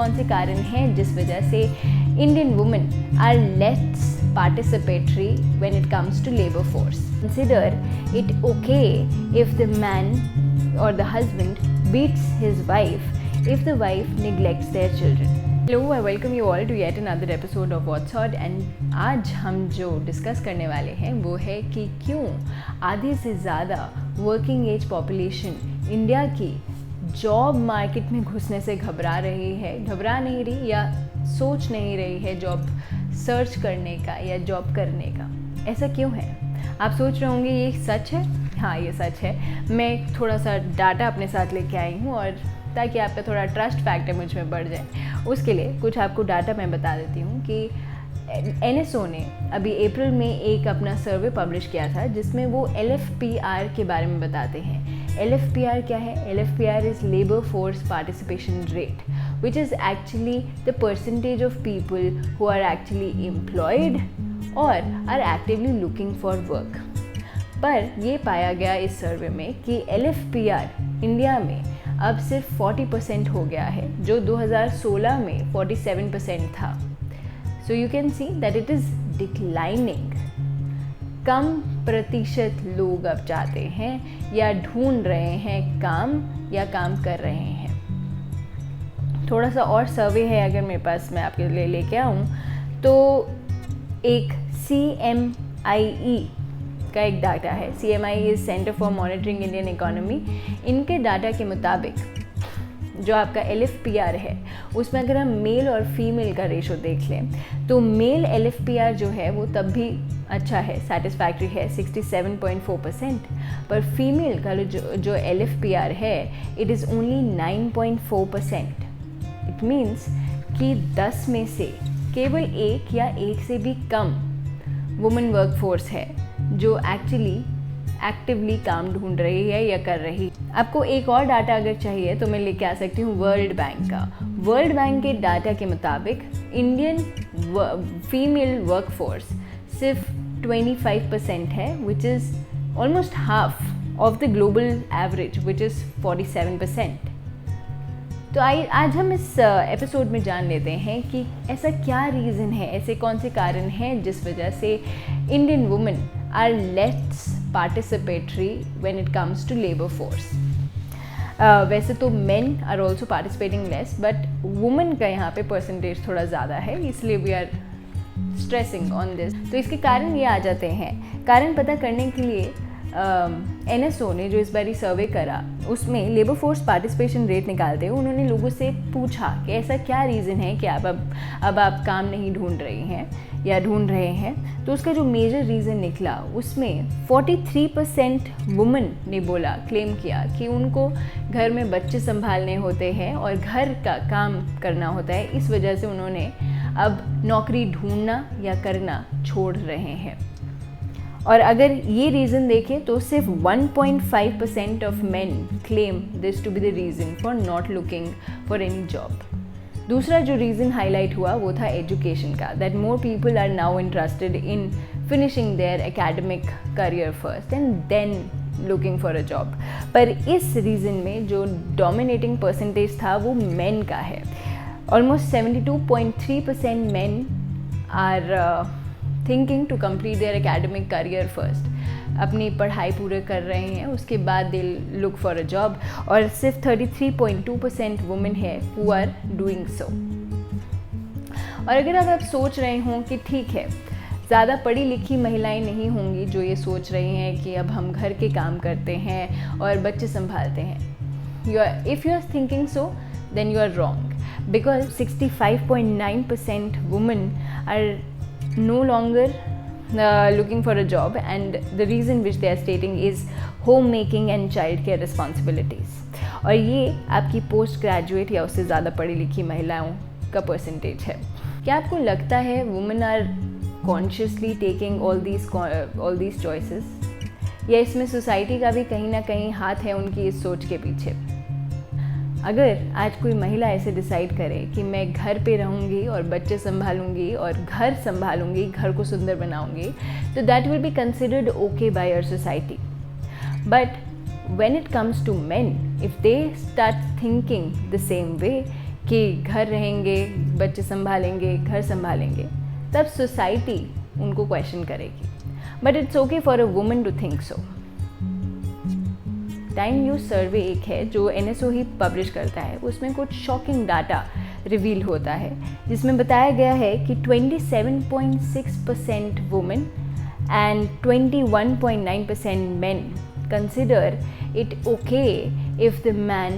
कौन से कारण हैं जिस वजह से Indian women are less participatory when it comes to labor force. Consider it okay if the man or the husband beats his wife if the wife neglects their children. Hello, I welcome you all to yet another episode of What's Hot and आज हम जो discuss करने वाले हैं वो है कि क्यों आधे से ज़्यादा वर्किंग एज पॉपुलेशन इंडिया की जॉब मार्केट में घुसने से घबरा नहीं रही या सोच नहीं रही है जॉब सर्च करने का या जॉब करने का। ऐसा क्यों है? आप सोच रहे होंगे ये सच है। हाँ, ये सच है। मैं थोड़ा सा डाटा अपने साथ लेके आई हूँ और ताकि आपका थोड़ा ट्रस्ट फैक्टर मुझ में बढ़ जाए, उसके लिए कुछ आपको डाटा मैं बता देती हूँ कि NSO ने अभी अप्रैल में एक अपना सर्वे पब्लिश किया था जिसमें वो LFPR के बारे में बताते हैं। LFPR क्या है? LFPR is labour force participation rate, which is actually the percentage of people who are actually employed or are actively looking for work. पर ये पाया गया इस सर्वे में कि LFPR इंडिया में अब सिर्फ 40% हो गया है, जो 2016 में 47% था। So you can see that it is declining. कम प्रतिशत लोग अब चाहते हैं या ढूंढ रहे हैं काम या काम कर रहे हैं। थोड़ा सा और सर्वे है अगर मेरे पास, मैं आपके लिए लेके आऊँ तो एक CMIE का एक डाटा है। CMIE is centre for monitoring Indian economy. इनके डाटा के मुताबिक जो आपका LFPR है उसमें अगर हम मेल और फीमेल का रेशो देख लें तो मेल LFPR जो है वो तब भी अच्छा है, सेटिस्फैक्ट्री है, 67.4%, पर फीमेल का जो LFPR है it is only 9.4%। It means कि 10 में से केवल एक या एक से भी कम वुमेन वर्कफोर्स है जो एक्टिवली काम ढूंढ रही है या कर रही। आपको एक और डाटा अगर चाहिए तो मैं लेके आ सकती हूँ वर्ल्ड बैंक का। वर्ल्ड बैंक के डाटा के मुताबिक इंडियन फीमेल वर्कफोर्स सिर्फ 25% है, which is almost half of the global average which is 47%। तो आज हम इस एपिसोड में जान लेते हैं कि ऐसा क्या रीज़न है, ऐसे कौन से कारण हैं जिस वजह से Indian women are less participatory when it comes to labour force. वैसे तो men are also participating less, but women का यहाँ पे परसेंटेज थोड़ा ज़्यादा है, इसलिए we are stressing on this. तो इसके कारण ये आ जाते हैं। कारण पता करने के लिए NSO ने जो इस बारी सर्वे करा उसमें लेबर फोर्स पार्टिसिपेशन रेट निकालते हुए उन्होंने लोगों से पूछा कि ऐसा क्या रीज़न है कि अब आप काम नहीं ढूंढ रही हैं या ढूंढ रहे हैं। तो उसका जो मेजर रीज़न निकला उसमें 43% वुमेन ने क्लेम किया कि उनको घर में बच्चे संभालने होते हैं और घर का काम करना होता है, इस वजह से उन्होंने अब नौकरी ढूंढना या करना छोड़ रहे हैं। और अगर ये रीज़न देखें तो सिर्फ 1.5% of men claim this to be the reason for not looking for any job. दूसरा जो रीज़न हाईलाइट हुआ वो था एजुकेशन का, that more people are now interested in finishing their academic career first and then looking for a job. पर इस reason में जो डोमिनेटिंग परसेंटेज था वो मेन का है। Almost 72.3% men are thinking to complete their academic career first, अपनी पढ़ाई पूरे कर रहे हैं, उसके बाद they look for a job, और सिर्फ 33.2% वुमेन है हु आर डूइंग सो। और अगर आप सोच रहे हों कि ठीक है ज़्यादा पढ़ी लिखी महिलाएं नहीं होंगी जो ये सोच रही हैं कि अब हम घर के काम करते हैं और बच्चे संभालते हैं, if you are thinking so then you are wrong, because 65.9% women are no longer looking for a job, and the reason which they are stating is homemaking and child care responsibilities. और ये आपकी post graduate या उससे ज़्यादा पढ़ी लिखी महिलाओं का परसेंटेज है। क्या आपको लगता है women are consciously taking all these choices, या इसमें सोसाइटी का भी कहीं ना कहीं हाथ है उनकी इस सोच के पीछे? अगर आज कोई महिला ऐसे डिसाइड करे कि मैं घर पे रहूँगी और बच्चे संभालूंगी और घर संभालूंगी, घर को सुंदर बनाऊंगी, तो that will be considered okay by our society. But when it comes to men, if they start thinking the same way कि घर रहेंगे, बच्चे संभालेंगे, घर संभालेंगे, तब सोसाइटी उनको क्वेश्चन करेगी. But it's okay for a woman to think so. Time news survey एक है जो NSO ही पब्लिश करता है. उसमें कुछ शॉकिंग डाटा रिवील होता है जिसमें बताया गया है कि 27.6% women and 21.9% men consider it okay if the man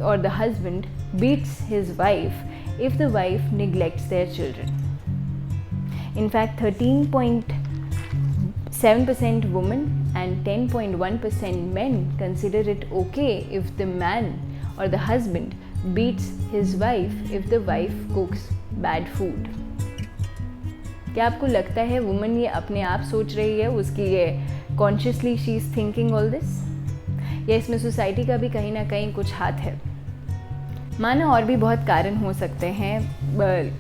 or the husband beats his wife if the wife neglects their children. In fact, 13.7% women and 10.1% men consider it okay if the man or the husband beats his wife if the wife cooks bad food. क्या आपको लगता है woman ये अपने आप सोच रही है, उसकी ये consciously she is thinking all this, या इसमें सोसाइटी का भी कहीं ना कहीं कुछ हाथ है? माना और भी बहुत कारण हो सकते हैं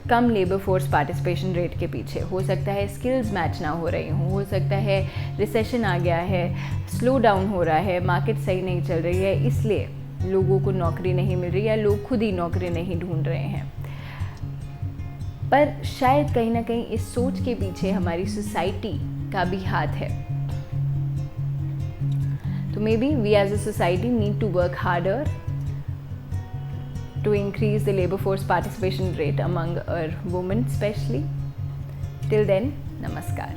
कम लेबर फोर्स पार्टिसिपेशन रेट के पीछे. हो सकता है स्किल्स मैच ना हो रही हो सकता है रिसेशन आ गया है, स्लो डाउन हो रहा है, मार्केट सही नहीं चल रही है, इसलिए लोगों को नौकरी नहीं मिल रही या लोग खुद ही नौकरी नहीं ढूंढ रहे हैं. पर शायद कहीं ना कहीं इस सोच के पीछे हमारी सोसाइटी का भी हाथ है. तो maybe we as a society need to work harder to increase the labor force participation rate among our women especially. Till then, namaskar.